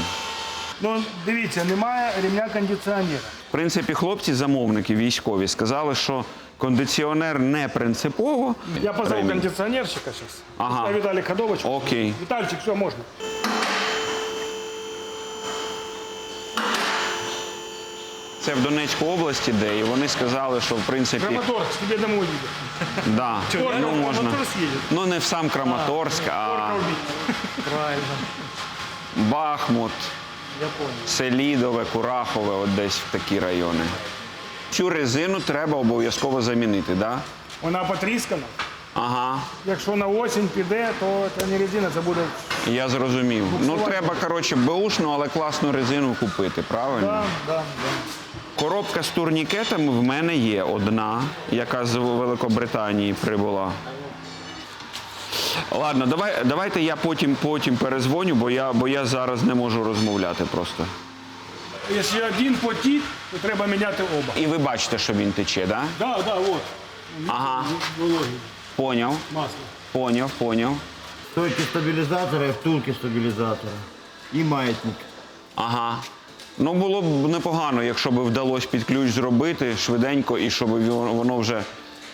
Ну, дивіться, немає ремня кондиціонера. В принципі, хлопці-замовники військові сказали, що кондиціонер не принципово. Я позвав кондиціонерщика зараз. Ага. Віталій ходовочку. Окей. Вітальчик, все, можна. Це в Донецькій області, де, і вони сказали, що в принципі... Краматорськ, тебе домой їде. Да, ну можна. Краматорськ їде. Ну не в сам Краматорськ, а Правильно. Бахмут, Я понял. Селідове, Курахове, от десь в такі райони. Цю резину треба обов'язково замінити, так? Да? Вона потріскана. Ага, Якщо на осінь піде, то це не резина, це буде... я зрозумів. Ну треба, коротше, беушну, але класну резину купити, правильно? Да. Коробка з турнікетами в мене є одна, яка з Великобританії прибула. Ладно, давайте я потім перезвоню, бо я зараз не можу розмовляти просто. Якщо один потік, то треба міняти оба. І ви бачите, що він тече, так? Да? Да, от. Ага. Вологий. Поняв. Масло. Поняв. Стойки стабілізатора і втулки стабілізатора. І маятник. Ага. Ну, було б непогано, якщо б вдалося під ключ зробити швиденько і щоб воно вже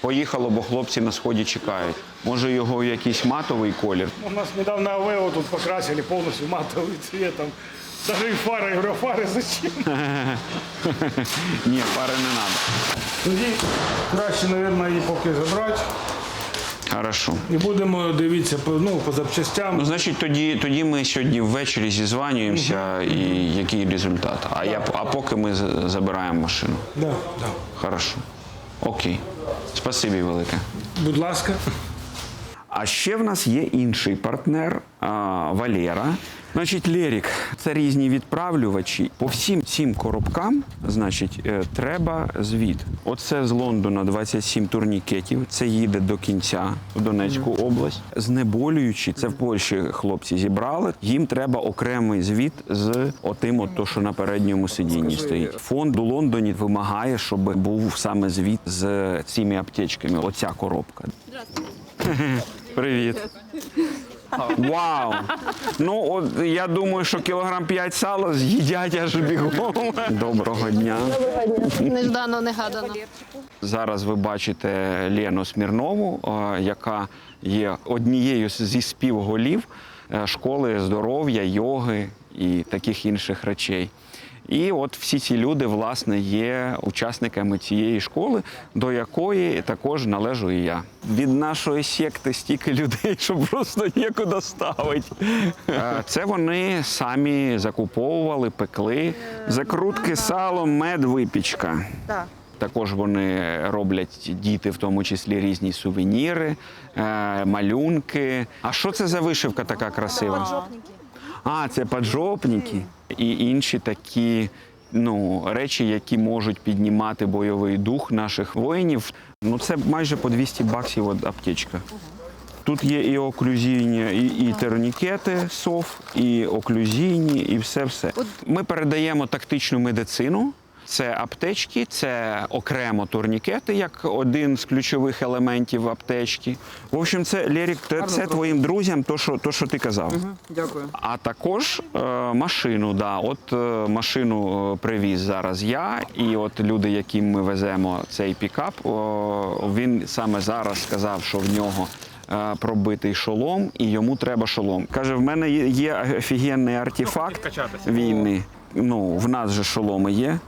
поїхало, бо хлопці на сході чекають. Може його в якийсь матовий колір? У нас недавно Авео тут покрасили повністю матовим цветом. Даже и фары, я говорю, фари зачем? Ні, фари не треба. Тоді краще, мабуть, її поки забрати. Хорошо. І будемо дивитися по запчастям. Ну, значить, тоді ми сьогодні ввечері зізванюємося і який результат. А поки ми забираємо машину. Да. Хорошо. Окей. Спасибі велике. Будь ласка. А ще в нас є інший партнер Валера. Значить, Лерік – це різні відправлювачі. По всім цим коробкам, значить, треба звіт. Оце з Лондона 27 турнікетів. Це їде до кінця в Донецьку область. Знеболюючі, це в Польщі хлопці зібрали. Їм треба окремий звіт з отим, то, що на передньому сидінні стоїть. Фонд у Лондоні вимагає, щоб був саме звіт з цими аптечками. Оця коробка. Привіт. Вау! Ну, от я думаю, що кілограм 5 сала з'їдять аж бігом. Доброго дня. Неждано, негадано. Зараз ви бачите Лену Смірнову, яка є однією зі співголів школи здоров'я, йоги і таких інших речей. І от всі ці люди, власне, є учасниками цієї школи, до якої також належу і я. Від нашої секти стільки людей, що просто нікуди ставити. Це вони самі закуповували, пекли. Закрутки, сало, мед, випічка. Також вони роблять, діти, в тому числі, різні сувеніри, малюнки. А що це за вишивка така красива? Це поджопники і інші такі речі, які можуть піднімати бойовий дух наших воїнів. Це майже по 200 баксів аптечка. Тут є і оклюзійні, і турнікети, СОФ, і оклюзійні, і все-все. Ми передаємо тактичну медицину. Це аптечки, це окремо турнікети, як один з ключових елементів аптечки. В общем, це, Лерік, це твоїм друзям, то, що ти казав. Дякую. А також машину, да. От машину привіз зараз я, і от люди, яким ми веземо цей пікап, він саме зараз сказав, що в нього пробитий шолом, і йому треба шолом. Каже, в мене є офігенний артефакт війни. В нас же шоломи є.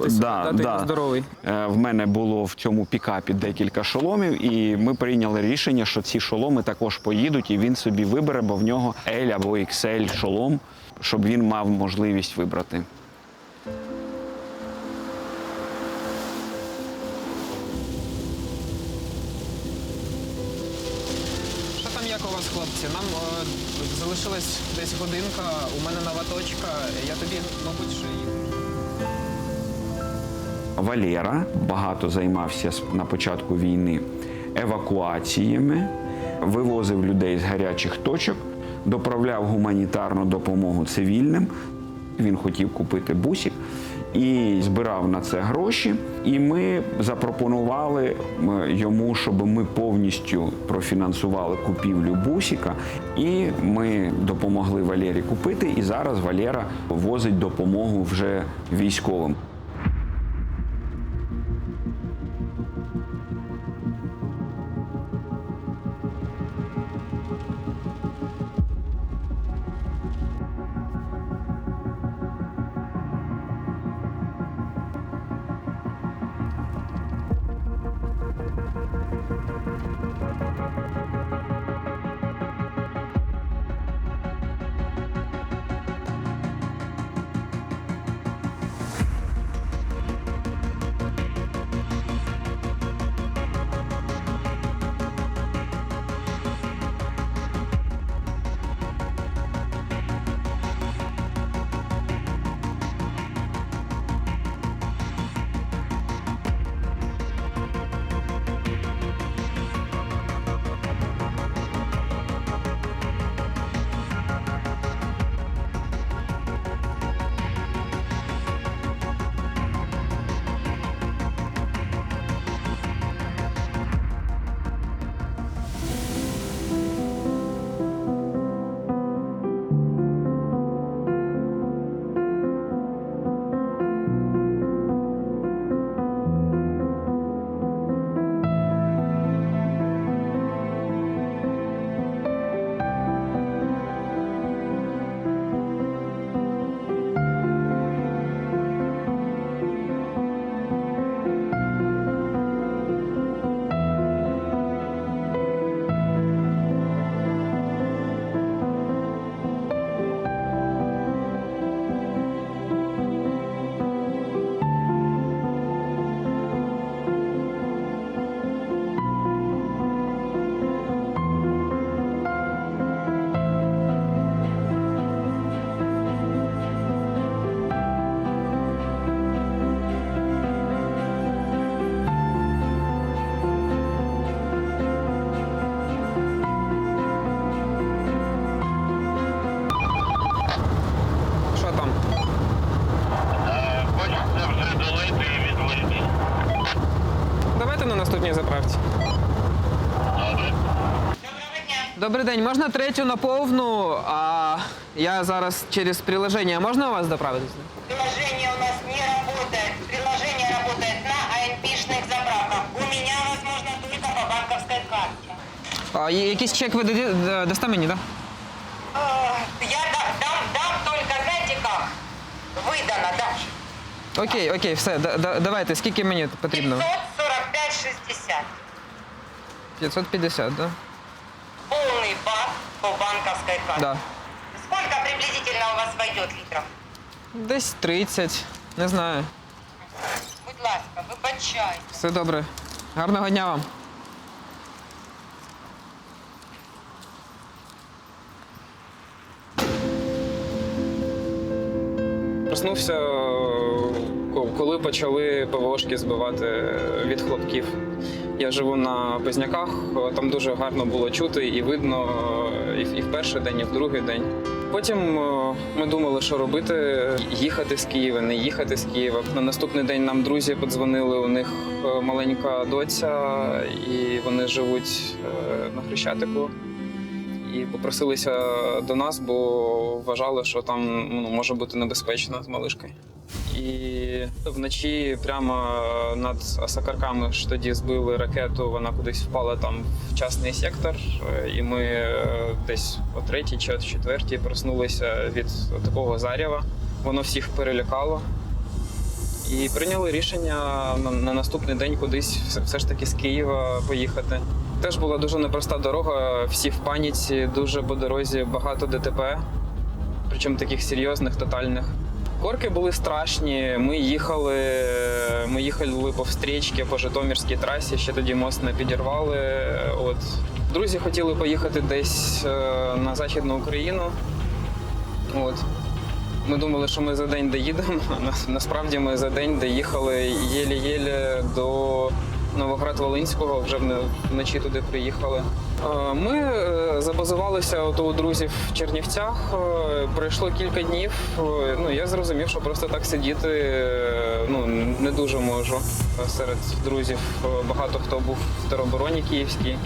Здоровий. В мене було в цьому пікапі декілька шоломів, і ми прийняли рішення, що ці шоломи також поїдуть, і він собі вибере, бо в нього L або XL шолом, щоб він мав можливість вибрати. Що там, Яков? Хлопці, нам залишилась десь годинка, у мене нова точка, я тобі, мабуть, ще Валера багато займався на початку війни евакуаціями, вивозив людей з гарячих точок, доправляв гуманітарну допомогу цивільним. Він хотів купити бусик і збирав на це гроші. І ми запропонували йому, щоб ми повністю профінансували купівлю бусика. І ми допомогли Валері купити. І зараз Валера возить допомогу вже військовим. наступній заправці. Добрий день, можна третю на повну, а я зараз через приложення. Можна у вас доправитися? Приложение у нас не работает. Приложение работает на АНП-шных заправках. У меня возможно только по банковской карте. А якийсь чек ви дасте мені, так? Я дам только, знаете как? Выдано, да. Окей, все, давайте, скільки мені потрібно? 545,60. 550, да? Полный бак по банковской карте. Да. Сколько приблизительно у вас войдет литров? Десь 30, не знаю. Будь ласка, вибачайте. Все добре. Гарного дня вам. Проснувся, коли почали ПВОшки збивати від хлопків. Я живу на Позняках, там дуже гарно було чути і видно і в перший день, і в другий день. Потім ми думали, що робити, їхати з Києва, не їхати з Києва. На наступний день нам друзі подзвонили, у них маленька доця, і вони живуть на Хрещатику. І попросилися до нас, бо вважали, що там може бути небезпечно з малишкою. І вночі прямо над Осакарками ж тоді збили ракету, вона кудись впала там в частний сектор. І ми десь о 3-й чи о 4-й проснулися від такого зарява. Воно всіх перелякало. І прийняли рішення на наступний день кудись все ж таки з Києва поїхати. Теж була дуже непроста дорога, всі в паніці, дуже по дорозі багато ДТП, причому таких серйозних, тотальних. Корки були страшні, ми їхали по встрічці по Житомирській трасі, ще тоді мост не підірвали. Друзі хотіли поїхати десь на Західну Україну. От. Ми думали, що ми за день доїдемо, а насправді ми за день доїхали єлі-єлі до Новоград-Волинського, вже вночі туди приїхали. Ми забазувалися у друзів в Чернівцях, пройшло кілька днів, я зрозумів, що просто так сидіти не дуже можу. Серед друзів багато хто був в теробороні київській.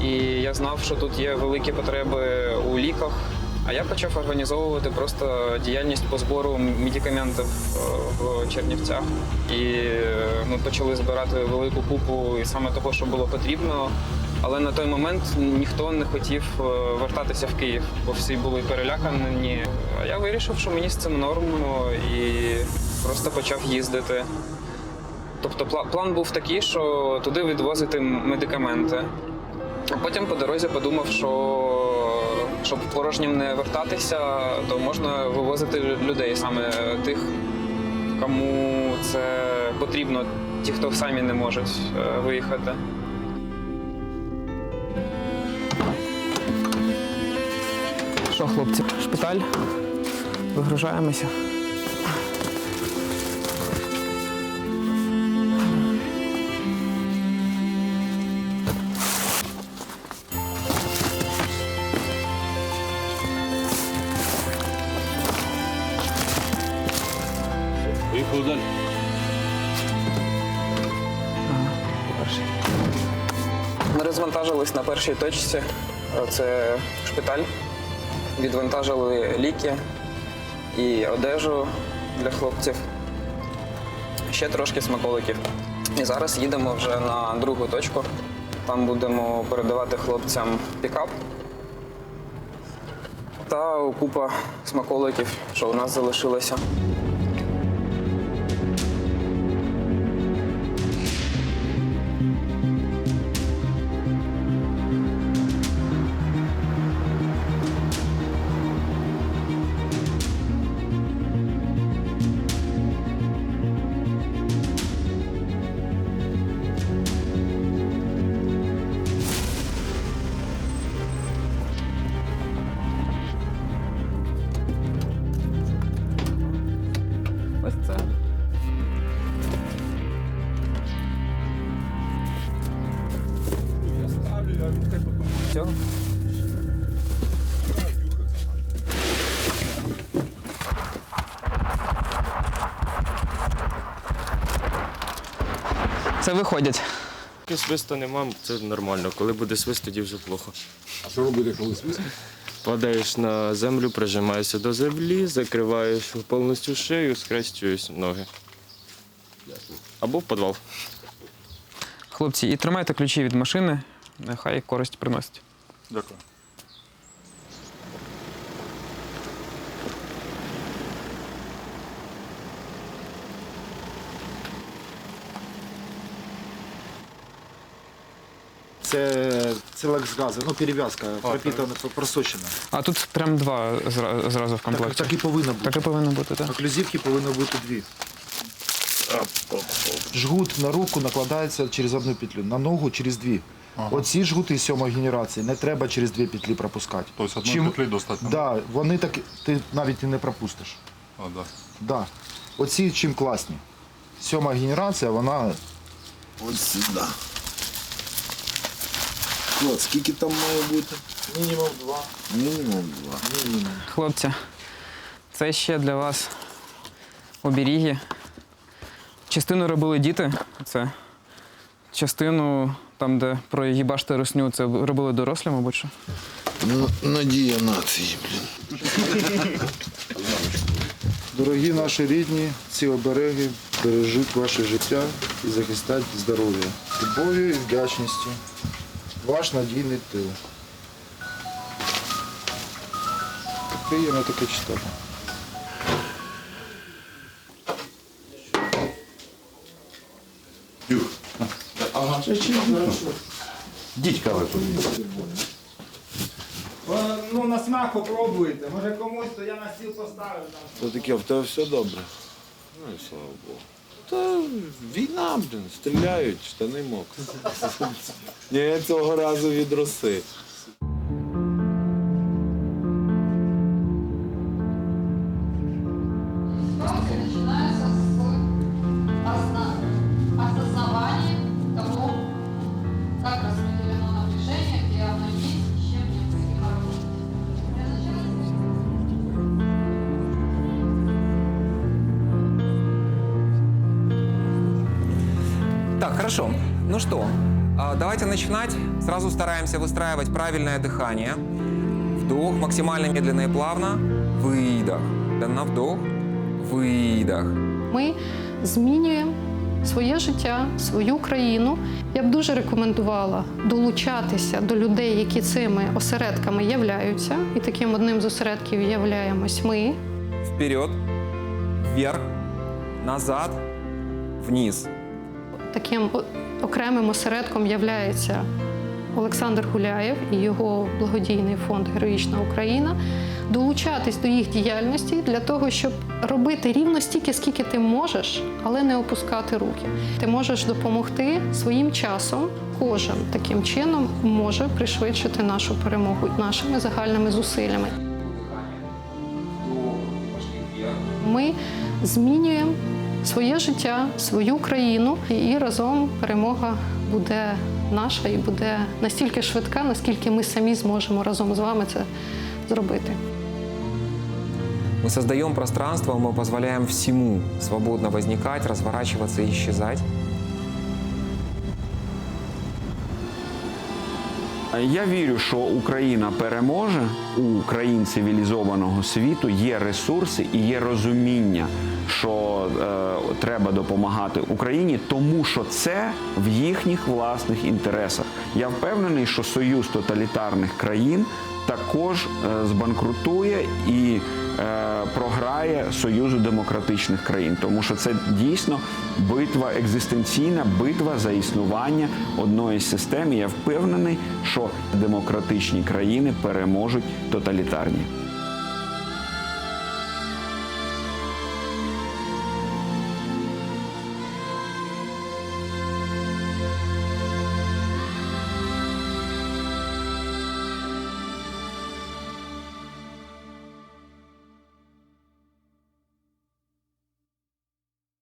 І я знав, що тут є великі потреби у ліках, а я почав організовувати просто діяльність по збору медикаментів в Чернівцях. І ми почали збирати велику купу і саме того, що було потрібно. Але на той момент ніхто не хотів вертатися в Київ, бо всі були перелякані. А я вирішив, що мені з цим норм, і просто почав їздити. Тобто план був такий, що туди відвозити медикаменти. А потім по дорозі подумав, що щоб порожнім не вертатися, то можна вивозити людей, саме тих, кому це потрібно, ті, хто самі не можуть виїхати. Що, хлопці, шпиталь? Вигружаємося. Поїхали далі. Ми розвантажились на першій точці. Це шпиталь. Відвантажили ліки і одежу для хлопців. Ще трошки смаколиків. І зараз їдемо вже на другу точку. Там будемо передавати хлопцям пікап та купа смаколиків, що у нас залишилося. Ось це. Все. Це виходять. Поки свисту нема, це нормально. Коли буде свист, тоді вже плохо. А що робити, коли свист? Падаєш на землю, прижимаєшся до землі, закриваєш повністю шию, скрещуєш ноги. Або в підвал. Хлопці, і тримайте ключі від машини, нехай користь приносить. Дякую. Це лекс-гази, перев'язка, пропитана, просочена. А тут прям два зразу в комплекті. Так і повинно бути. Так і повинно бути, так. Оклюзивки повинно бути дві. Жгут на руку накладається через одну петлю, на ногу через дві. Оці жгути 7-ї генерації не треба через дві петлі пропускати. Тобто одної петлі достатньо? Так, вони так, ти навіть і не пропустиш. Да. Оці чим класні. 7-ма генерація, вона ось сюди. От, скільки там має бути? Мінімум 2. Мінімум 2. Хлопці, це ще для вас оберіги. Частину робили діти, це. Частину, там, де про їбашти русню, це робили дорослі, мабуть. Що. Надія нації, блін. Дорогі наші рідні, ці обереги бережуть ваше життя і захистять здоров'я. Любов'ю і вдячністю. Ваш надійний тил. Приємно таке читати. Ага. Дідька ви Ну, на смак попробуйте. Може комусь, то я на стіл поставив. Це таке, в тебе все добре? Ну і слава Богу. Та війна, блін, стріляють, штани мокрі. Ні, цього разу від роси. Начинается с осознавания того, как распределено напряжение, где оно есть и с чем необходимо работать. Для начала Так, хорошо. Ну что, давайте начинать. Сразу стараемся выстраивать правильное дыхание. Вдох, максимально медленно и плавно. Выдох. На вдох. Видох. Ми змінюємо своє життя, свою країну. Я б дуже рекомендувала долучатися до людей, які цими осередками являються. І таким одним з осередків являємось ми. Вперед, вверх, назад, вниз. Таким окремим осередком являється Олександр Гуляєв і його благодійний фонд «Героїчна Україна». Долучатись до їх діяльності для того, щоб робити рівно стільки, скільки ти можеш, але не опускати руки. Ти можеш допомогти своїм часом. Кожен таким чином може пришвидшити нашу перемогу нашими загальними зусиллями. Ми змінюємо своє життя, свою країну, і разом перемога буде наша і буде настільки швидка, наскільки ми самі зможемо разом з вами це зробити. Мы создаем пространство, мы позволяем всему свободно возникать, разворачиваться и исчезать. Я вірю, що Україна переможе. У країн цивілізованого світу є ресурси і є розуміння, що треба допомагати Україні, тому що це в їхніх власних інтересах. Я впевнений, що союз тоталітарних країн також збанкрутує і програє Союзу демократичних країн. Тому що це дійсно битва, екзистенційна битва за існування одної з систем. І я впевнений, що демократичні країни переможуть тоталітарні.